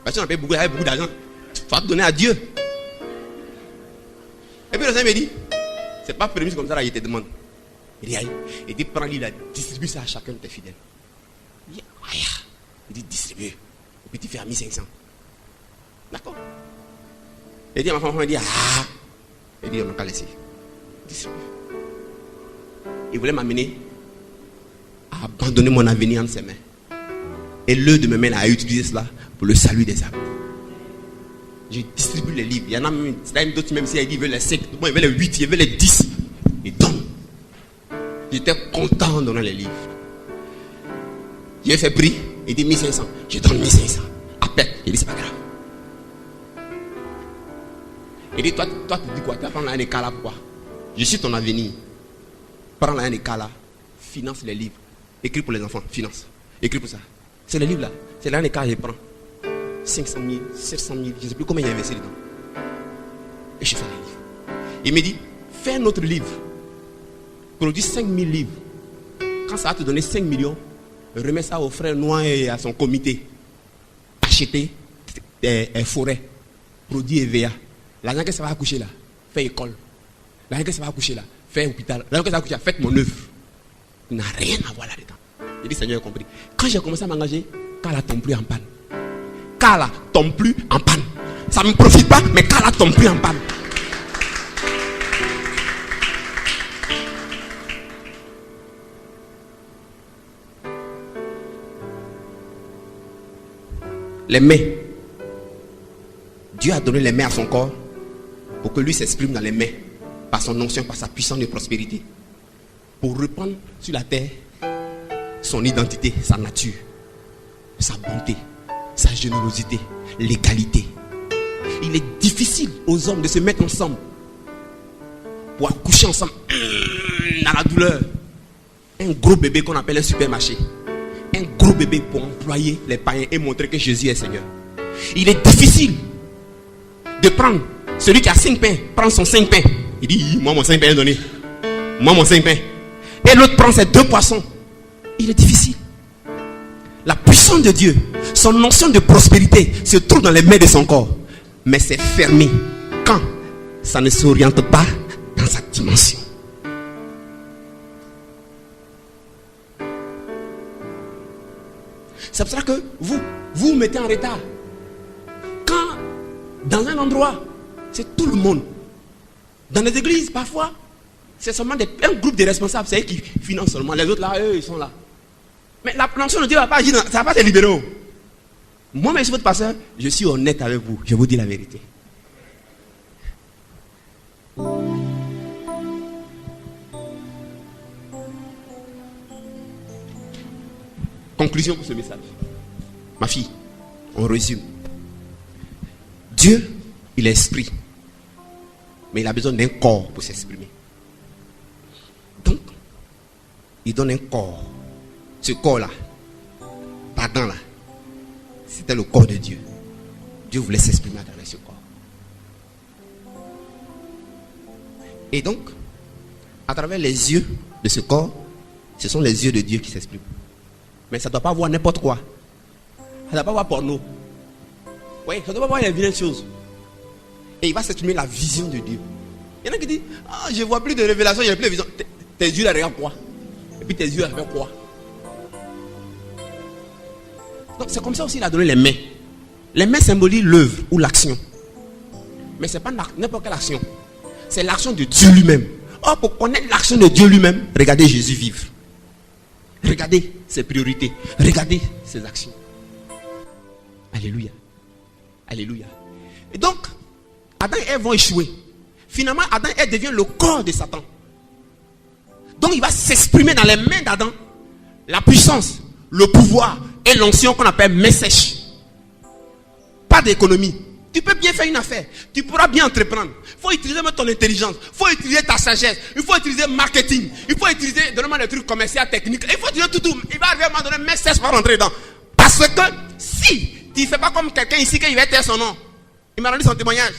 Parce qu'on a payé beaucoup d'argent. Tu vas te donner à Dieu. Et puis le Seigneur me dit, c'est pas prémis comme ça, là, il te demande. Il dit, prends livre, distribue ça à chacun de tes fidèles. Il dit, distribue. Et puis tu fais à 1500. D'accord. Il dit à ma femme, il dit, il dit, on m'a pas laissé. Distribue. Il voulait m'amener à abandonner mon avenir entre ses mains. Et l'heure de mes mains a utilisé cela pour le salut des âmes. Je distribue les livres. Il y en a même d'autres, même si il veut les 5, il veut les 8, il veut les 10. Il donne. J'étais content en donnant les livres. J'ai fait prix, il dit 1500. Je donne 1500. Après, il dit c'est pas grave. Il dit toi tu dis quoi? Tu vas prendre un écart là, pourquoi? Je suis ton avenir. Prends un écart là, finance les livres. Écris pour les enfants, finance. Écris pour ça. C'est le livre là. C'est là un écart, je prends. 500 000, 700 000, je ne sais plus combien il a investi dedans. Et je fais les livres. Il me dit, fais un autre livre. Produis 5 000 livres. Quand ça va te donner 5 millions, remets ça au frère Noir et à son comité. Achetez des forêts. Produits EVA. L'argent que ça va accoucher là, fais école. L'argent que ça va accoucher là, fais hôpital. L'argent que ça va accoucher là, faites mon œuvre. Il n'a rien à voir là-dedans. J'ai dit, Seigneur, j'ai compris. Quand j'ai commencé à m'engager, Kala tombe plus en panne. Kala tombe plus en panne. Ça ne me profite pas, mais Kala tombe plus en panne. Les mains. Dieu a donné les mains à son corps pour que lui s'exprime dans les mains par son onction, par sa puissance de prospérité, pour reprendre sur la terre son identité, sa nature, sa bonté, sa générosité, l'égalité. Il est difficile aux hommes de se mettre ensemble pour accoucher ensemble dans la douleur. Un gros bébé qu'on appelle un supermarché. Un gros bébé pour employer les païens et montrer que Jésus est Seigneur. Il est difficile de prendre celui qui a 5 pains, prendre son 5 pains. Il dit, moi mon 5 pains est donné. Moi mon 5 pains. Et l'autre prend ses 2 poissons. Il est difficile. La puissance de Dieu, son notion de prospérité se trouve dans les mains de son corps. Mais c'est fermé quand ça ne s'oriente pas dans sa dimension. C'est pour ça que vous mettez en retard. Quand dans un endroit, c'est tout le monde. Dans les églises, parfois, C'est seulement un groupe de responsables, c'est eux qui financent seulement. Les autres là, eux, ils sont là. Mais la l'onction de Dieu ne va pas agir, ça ne va pas te libérer. Moi, mais je suis votre pasteur, je suis honnête avec vous, je vous dis la vérité. Conclusion pour ce message. Ma fille, on résume. Dieu, il est esprit. Mais il a besoin d'un corps pour s'exprimer. Donc, il donne un corps. Ce corps-là, pardon là, c'était le corps de Dieu. Dieu voulait s'exprimer à travers ce corps. Et donc, à travers les yeux de ce corps, ce sont les yeux de Dieu qui s'expriment. Mais ça ne doit pas voir n'importe quoi. Ça ne doit pas voir porno. Oui, ça ne doit pas voir les vilaines choses. Et il va s'exprimer la vision de Dieu. Il y en a qui disent, ah, je ne vois plus de révélation, il n'y a plus de vision. Tes yeux là regardent quoi? Et puis tes yeux là regardent quoi? Donc c'est comme ça aussi il a donné les mains. Les mains symbolisent l'œuvre ou l'action. Mais ce n'est pas n'importe quelle action. C'est l'action de Dieu lui-même. Or, pour connaître l'action de Dieu lui-même, regardez Jésus vivre. Regardez ses priorités. Regardez ses actions. Alléluia. Alléluia. Et donc, Adam et Ève vont échouer. Finalement, Adam et Ève devient le corps de Satan. Donc, il va s'exprimer dans les mains d'Adam la puissance, le pouvoir et l'onction qu'on appelle main sèche. Pas d'économie. Tu peux bien faire une affaire. Tu pourras bien entreprendre. Il faut utiliser ton intelligence. Il faut utiliser ta sagesse. Il faut utiliser marketing. Il faut utiliser donne-moi des trucs commerciaux, techniques. Il faut utiliser tout. Il va arriver à un moment donné, main sèche pour rentrer dedans. Parce que si tu ne fais pas comme quelqu'un ici qui va taire son nom. Il m'a rendu son témoignage.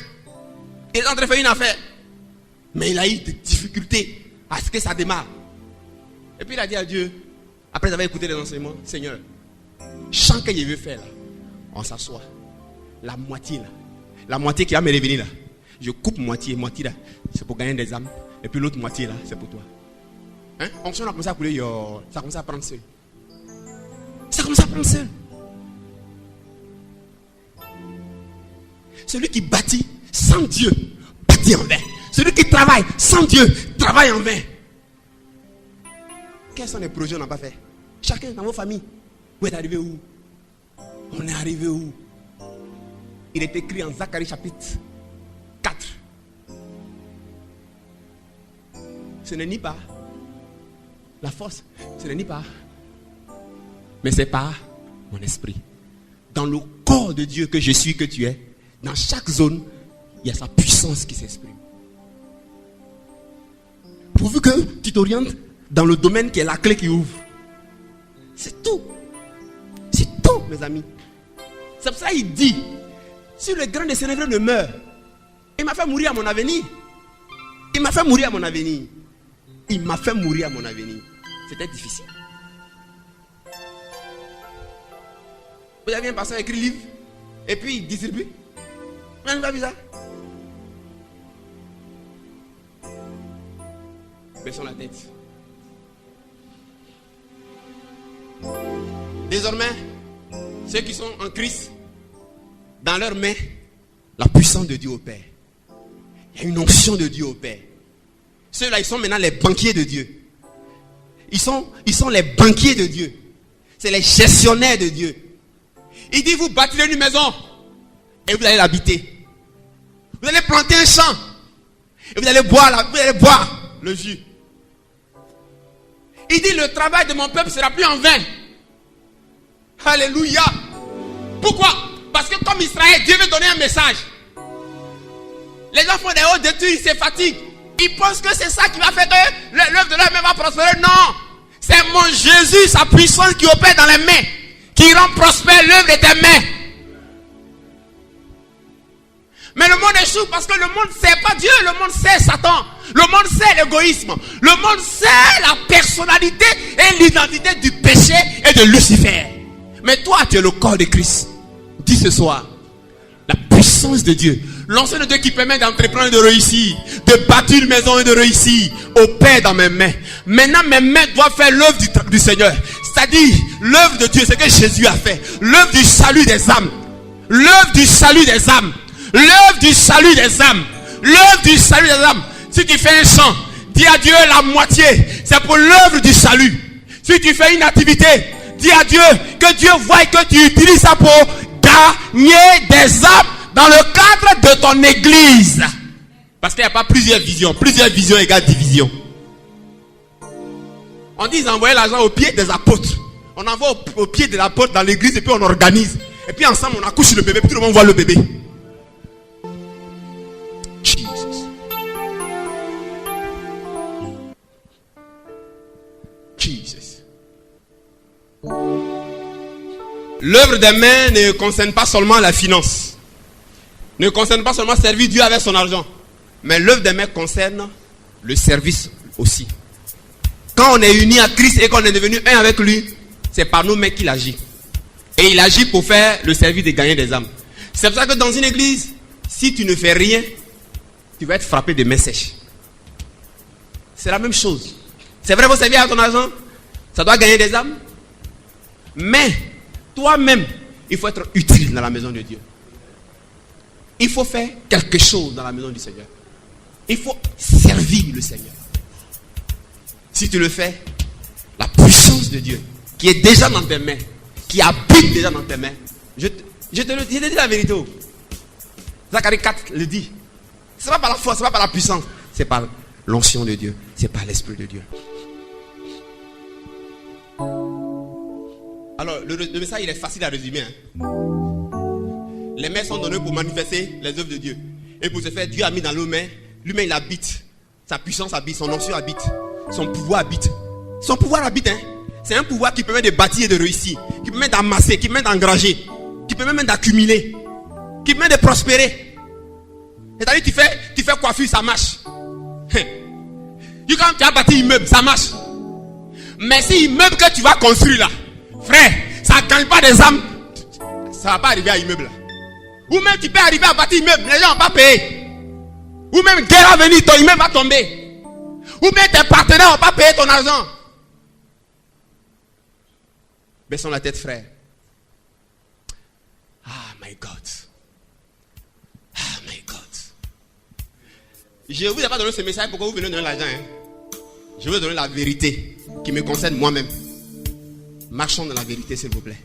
Il est en train de faire une affaire. Mais il a eu des difficultés à ce que ça démarre. Et puis il a dit à Dieu, après avoir écouté les enseignements, Seigneur, chant que je veux faire là, on s'assoit. La moitié là, la moitié qui va me revenir là, je coupe moitié là, c'est pour gagner des âmes. Et puis l'autre moitié là, c'est pour toi. Hein? Onction a commencé à couler, ça a commencé à prendre seul. Ça a commencé à prendre seul. Celui qui bâtit sans Dieu, bâtit en vain. Celui qui travaille sans Dieu, travaille en vain. Quels sont les projets qu'on n'a pas fait? Chacun dans vos familles. Vous êtes arrivé où? On est arrivé où? Il est écrit en Zacharie chapitre 4. Ce n'est ni pas la force, ce n'est ni pas, mais c'est par mon esprit. Dans le corps de Dieu que je suis, que tu es, dans chaque zone, il y a sa puissance qui s'exprime. Pourvu que tu t'orientes dans le domaine qui est la clé qui ouvre. C'est tout. C'est tout, mes amis. C'est pour ça qu'il dit, si le grand des Sénégalais ne meurt, il m'a fait mourir à mon avenir. Il m'a fait mourir à mon avenir. Il m'a fait mourir à mon avenir. C'était difficile. Vous avez un pasteur écrit livre et puis il distribue. Vous n'avez pas vu ça? Baissons la tête. Désormais, ceux qui sont en Christ, dans leurs mains, la puissance de Dieu opère. Il y a une onction de Dieu opère. Ceux-là, ils sont maintenant les banquiers de Dieu. Ils sont les banquiers de Dieu. C'est les gestionnaires de Dieu. Il dit, vous bâtirez une maison et vous allez l'habiter. Vous allez planter un champ et vous allez boire le jus. Il dit, le travail de mon peuple sera plus en vain. Alléluia. Pourquoi? Parce que comme Israël, Dieu veut donner un message. Les gens font des hauts d'études, ils se fatiguent. Ils pensent que c'est ça qui va faire que l'œuvre de leur main va prospérer. Non. C'est mon Jésus, sa puissance qui opère dans les mains, qui rend prospère l'œuvre de tes mains. Mais le monde échoue parce que le monde ne sait pas Dieu, le monde sait Satan, le monde sait l'égoïsme, le monde sait la personnalité et l'identité du péché et de Lucifer. Mais toi, tu es le corps de Christ. Dis ce soir, la puissance de Dieu, l'onction de Dieu qui permet d'entreprendre et de réussir, de bâtir une maison et de réussir, opère dans mes mains. Maintenant, mes mains doivent faire l'œuvre du Seigneur. C'est-à-dire, l'œuvre de Dieu, c'est ce que Jésus a fait. L'œuvre du salut des âmes. L'œuvre du salut des âmes. L'œuvre du salut des âmes. L'œuvre du salut des âmes. Si tu fais un chant, dis à Dieu la moitié. C'est pour l'œuvre du salut. Si tu fais une activité, dis à Dieu que Dieu voie que tu utilises ça pour gagner des âmes dans le cadre de ton église. Parce qu'il n'y a pas plusieurs visions. Plusieurs visions égale division. On dit envoyer l'argent au pied des apôtres. On envoie au pied de l'apôtre dans l'église et puis on organise. Et puis ensemble on accouche le bébé. Puis tout le monde voit le bébé. Jesus. Jesus. L'œuvre des mains ne concerne pas seulement la finance. Ne concerne pas seulement servir Dieu avec son argent. Mais l'œuvre des mains concerne le service aussi. Quand on est unis à Christ et qu'on est devenu un avec lui, c'est par nos mains qu'il agit. Et il agit pour faire le service de gagner des âmes. C'est pour ça que dans une église, si tu ne fais rien, tu vas être frappé de mains sèches. C'est la même chose. C'est vrai, vous servir à ton argent, ça doit gagner des âmes. Mais toi-même, il faut être utile dans la maison de Dieu. Il faut faire quelque chose dans la maison du Seigneur. Il faut servir le Seigneur. Si tu le fais, la puissance de Dieu qui est déjà dans tes mains, qui habite déjà dans tes mains, je te dis la vérité. Zacharie 4 le dit. Ce n'est pas par la force, ce n'est pas par la puissance, c'est par l'onction de Dieu, c'est par l'Esprit de Dieu. Alors, le message, il est facile à résumer. Les mains sont données pour manifester les œuvres de Dieu. Et pour ce faire, Dieu a mis dans nos mains, lui-même il habite. Sa puissance habite, son onction habite. Son pouvoir habite. Son pouvoir habite, hein. C'est un pouvoir qui permet de bâtir et de réussir. Qui permet d'amasser, qui permet d'engranger. Qui permet même d'accumuler. Qui permet de prospérer. C'est-à-dire tu fais coiffure, ça marche. Quand tu as bâti immeuble, ça marche. Mais si immeuble que tu vas construire là, frère, ça ne gagne pas des âmes, ça ne va pas arriver à immeuble là. Ou même tu peux arriver à bâtir immeuble, les gens ne vont pas payer. Ou même guerre à venir, ton immeuble va tomber. Ou même tes partenaires ne vont pas payer ton argent. Baissons la tête, frère. Ah, my God. Ah, my God. Je ne vous ai pas donné ce message pour que vous veniez donner l'argent. Je veux donner la vérité qui me concerne moi-même. Marchons dans la vérité, s'il vous plaît.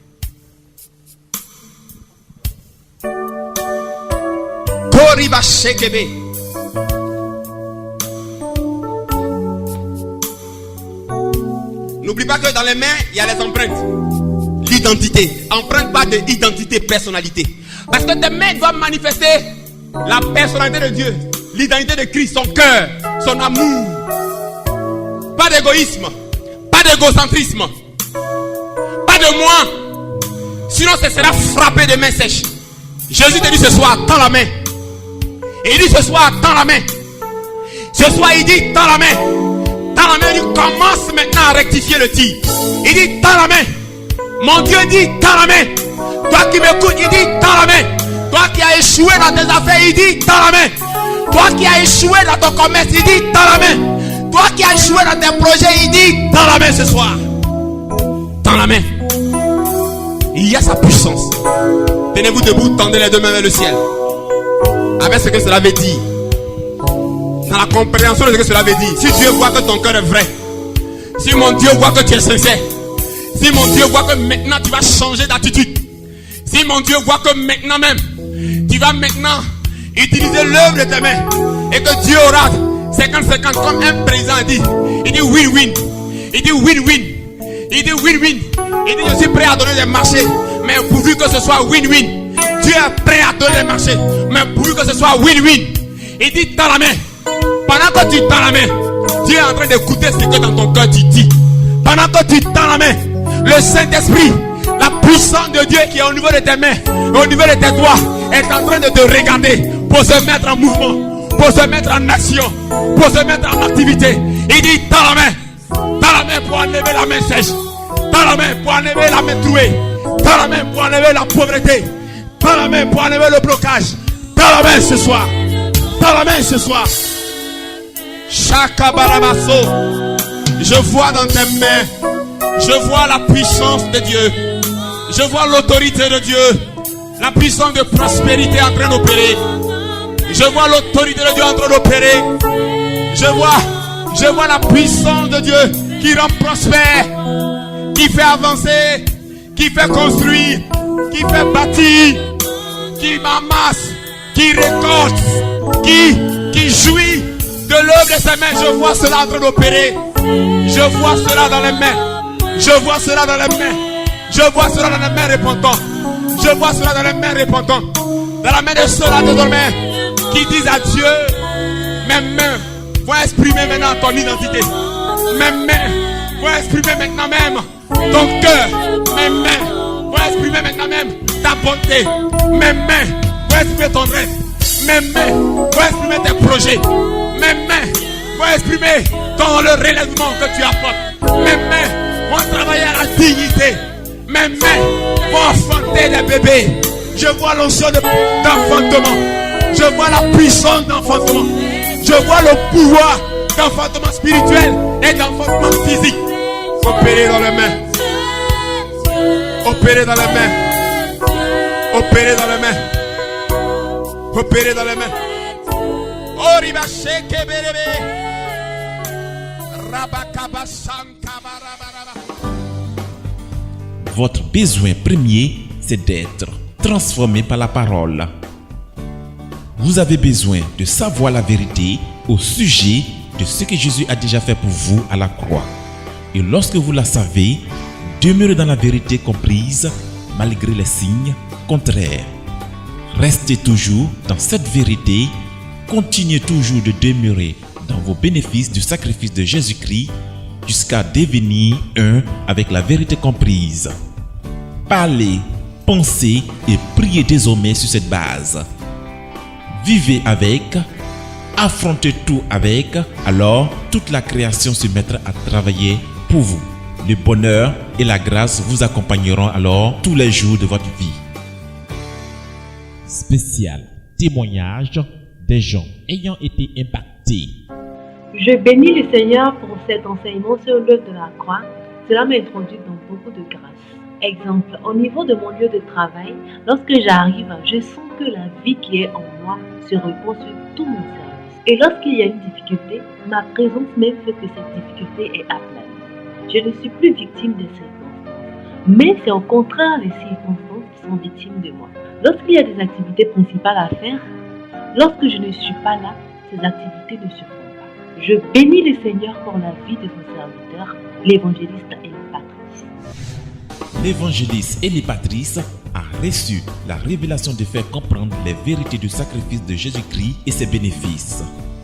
Koriba Shekebe. N'oublie pas que dans les mains, il y a les empreintes. L'identité. Empreinte pas de identité, personnalité. Parce que tes mains doivent manifester la personnalité de Dieu. L'identité de Christ, son cœur, son amour. Pas d'égoïsme. Pas d'égocentrisme. Pas de moi. Sinon, ce sera frappé de mains sèches. Jésus te dit ce soir, tends la main. Et il dit ce soir, tends la main. Ce soir, il dit, tends la main. Tends la main, il dit, commence maintenant à rectifier le tir. Il dit, tends la main. Mon Dieu dit, tends la main. Toi qui m'écoutes, il dit, tends la main. Toi qui as échoué dans tes affaires, il dit, tends la main. Toi qui as échoué dans ton commerce, il dit, tends la main. Toi qui as échoué dans tes projets, il dit, tends la main ce soir. Tends la main. Il y a sa puissance. Tenez-vous debout, tendez les deux mains vers le ciel. Avec ce que cela veut dire. Dans la compréhension de ce que cela veut dire. Si Dieu voit que ton cœur est vrai. Si mon Dieu voit que tu es sincère. Si mon Dieu voit que maintenant tu vas changer d'attitude. Si mon Dieu voit que maintenant même tu vas maintenant utiliser l'œuvre de tes mains. Et que Dieu aura 50-50 comme un président dit. Il dit win-win. Il dit win-win. Il dit win-win. Il dit je suis prêt à donner des marchés. Mais pourvu que ce soit win-win. Dieu est prêt à donner des marchés. Mais pourvu que ce soit win-win. Il dit tends la main. Pendant que tu tends la main, Dieu est en train d'écouter ce que dans ton cœur tu dis. Pendant que tu tends la main, le Saint-Esprit, la puissance de Dieu qui est au niveau de tes mains, au niveau de tes doigts, est en train de te regarder pour se mettre en mouvement, pour se mettre en action, pour se mettre en activité. Il dit tends la main pour enlever la main sèche, tends la main pour enlever la main trouée, tends la main pour enlever la pauvreté, tends la main pour enlever le blocage, tends la main ce soir, tends la main ce soir. Chakabaramaso, je vois dans tes mains, je vois la puissance de Dieu, je vois l'autorité de Dieu, la puissance de prospérité en train d'opérer. Je vois l'autorité de Dieu en train d'opérer. Je vois Je vois la puissance de Dieu qui rend prospère, qui fait avancer, qui fait construire, qui fait bâtir, qui amasse, qui récolte, qui jouit de l'œuvre de ses mains. Je vois cela en train d'opérer. Je vois cela dans les mains. Je vois cela dans les mains. Je vois cela dans les mains repentantes. Je vois cela dans les mains repentantes. Dans la main de ceux-là désormais qui disent à Dieu, mes mains vont exprimer maintenant ton identité. Mes mains vont exprimer maintenant même ton cœur. Mes mains vont exprimer maintenant même ta bonté. Mes mains vont exprimer ton rêve. Mes mains vont exprimer tes projets. Mes mains vont exprimer le relèvement que tu apportes. Mes mains vont travailler à la dignité. Mes mains vont enfanter des bébés. Je vois l'onction d'enfantement. Je vois la puissance d'enfantement. Je vois le pouvoir d'enfantement spirituel et d'enfantement physique. Opérer dans les mains. Opérer dans les mains. Opérer dans les mains. Opérer dans les mains. Oriba sheke berebe. Rabakaba sankabarabara. Votre besoin premier, c'est d'être transformé par la parole. Vous avez besoin de savoir la vérité au sujet de ce que Jésus a déjà fait pour vous à la croix. Et lorsque vous la savez, demeurez dans la vérité comprise malgré les signes contraires. Restez toujours dans cette vérité, continuez toujours de demeurer dans vos bénéfices du sacrifice de Jésus-Christ jusqu'à devenir un avec la vérité comprise. Parlez, pensez et priez désormais sur cette base. Vivez avec, affrontez tout avec, alors toute la création se mettra à travailler pour vous. Le bonheur et la grâce vous accompagneront alors tous les jours de votre vie. Spécial témoignage des gens ayant été impactés. Je bénis le Seigneur pour cet enseignement sur l'œuvre de la croix. Cela m'introduit dans beaucoup de grâce. Exemple, au niveau de mon lieu de travail, lorsque j'arrive, je sens que la vie qui est en moi se répand sur tout mon service. Et lorsqu'il y a une difficulté, ma présence même fait que cette difficulté est aplanie. Je ne suis plus victime des circonstances, mais c'est au contraire les circonstances qui sont victimes de moi. Lorsqu'il y a des activités principales à faire, lorsque je ne suis pas là, ces activités ne se font pas. Je bénis le Seigneur pour la vie de son serviteur, l'évangéliste Elipatrice. L'évangéliste Elipatrice a reçu la révélation de faire comprendre les vérités du sacrifice de Jésus-Christ et ses bénéfices.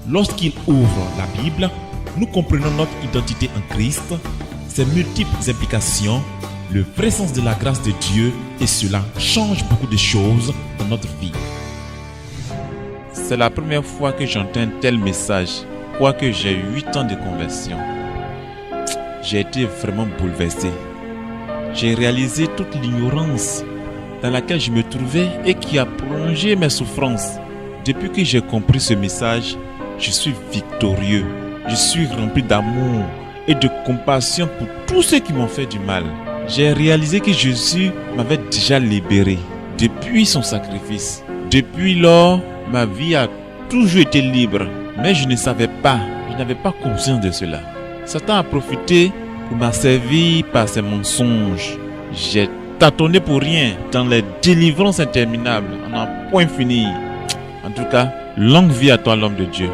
Lorsqu'il ouvre la Bible, nous comprenons notre identité en Christ, ses multiples implications, le vrai sens de la grâce de Dieu, et cela change beaucoup de choses dans notre vie. C'est la première fois que j'entends un tel message, quoique j'ai 8 ans de conversion. J'ai été vraiment bouleversé. J'ai réalisé toute l'ignorance dans laquelle je me trouvais et qui a prolongé mes souffrances. Depuis que j'ai compris ce message, je suis victorieux. Je suis rempli d'amour et de compassion pour tous ceux qui m'ont fait du mal. J'ai réalisé que Jésus m'avait déjà libéré depuis son sacrifice. Depuis lors, ma vie a toujours été libre, mais je ne savais pas, je n'avais pas conscience de cela. Satan a profité pour m'asservir par ses mensonges. J'ai tâtonné pour rien dans les délivrances interminables, à n'en point finir. En tout cas, longue vie à toi, l'homme de Dieu.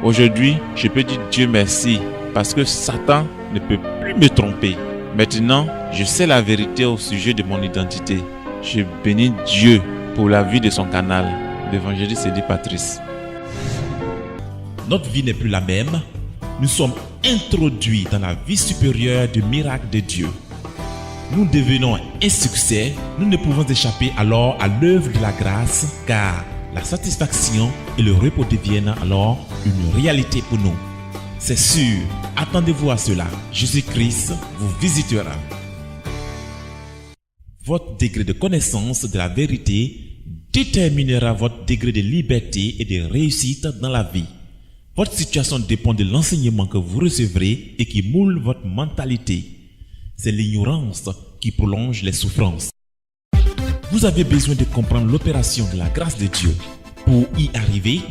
Aujourd'hui, je peux dire Dieu merci parce que Satan ne peut plus me tromper. Maintenant, je sais la vérité au sujet de mon identité. Je bénis Dieu pour la vie de son canal, l'évangéliste Elipatrice. Notre vie n'est plus la même. Nous sommes introduits dans la vie supérieure du miracle de Dieu. Nous devenons un succès. Nous ne pouvons échapper alors à l'œuvre de la grâce, car la satisfaction et le repos deviennent alors une réalité pour nous. C'est sûr, attendez-vous à cela. Jésus-Christ vous visitera. Votre degré de connaissance de la vérité déterminera votre degré de liberté et de réussite dans la vie. Votre situation dépend de l'enseignement que vous recevrez et qui moule votre mentalité. C'est l'ignorance qui prolonge les souffrances. Vous avez besoin de comprendre l'opération de la grâce de Dieu. Pour y arriver,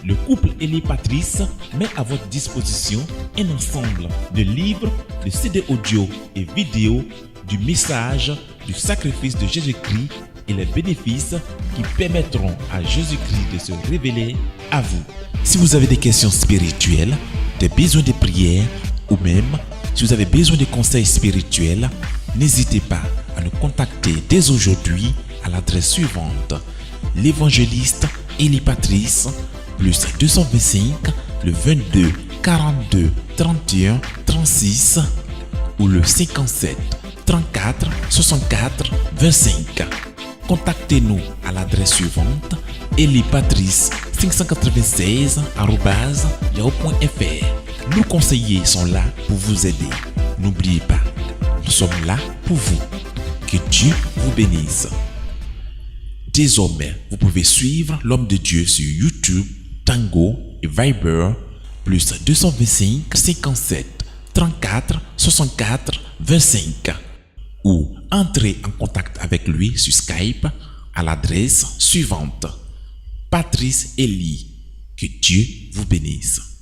le couple Elie Patrice met à votre disposition un ensemble de livres, de CD audio et vidéo du message du sacrifice de Jésus-Christ et les bénéfices qui permettront à Jésus-Christ de se révéler à vous. Si vous avez des questions spirituelles, des besoins de prière ou même si vous avez besoin de conseils spirituels, n'hésitez pas à nous contacter dès aujourd'hui à l'adresse suivante: l'évangéliste Elie Patrice, plus 225 le 22 42 31 36 ou le 57 34 64 25. Contactez-nous à l'adresse suivante: eliepatrice596@yahoo.fr. Nos conseillers sont là pour vous aider. N'oubliez pas, nous sommes là pour vous. Que Dieu vous bénisse. Désormais, vous pouvez suivre l'homme de Dieu sur YouTube, Tango et Viber, plus 225 57 34 64 25. Ou entrez en contact avec lui sur Skype à l'adresse suivante: Patrice Elie. Que Dieu vous bénisse.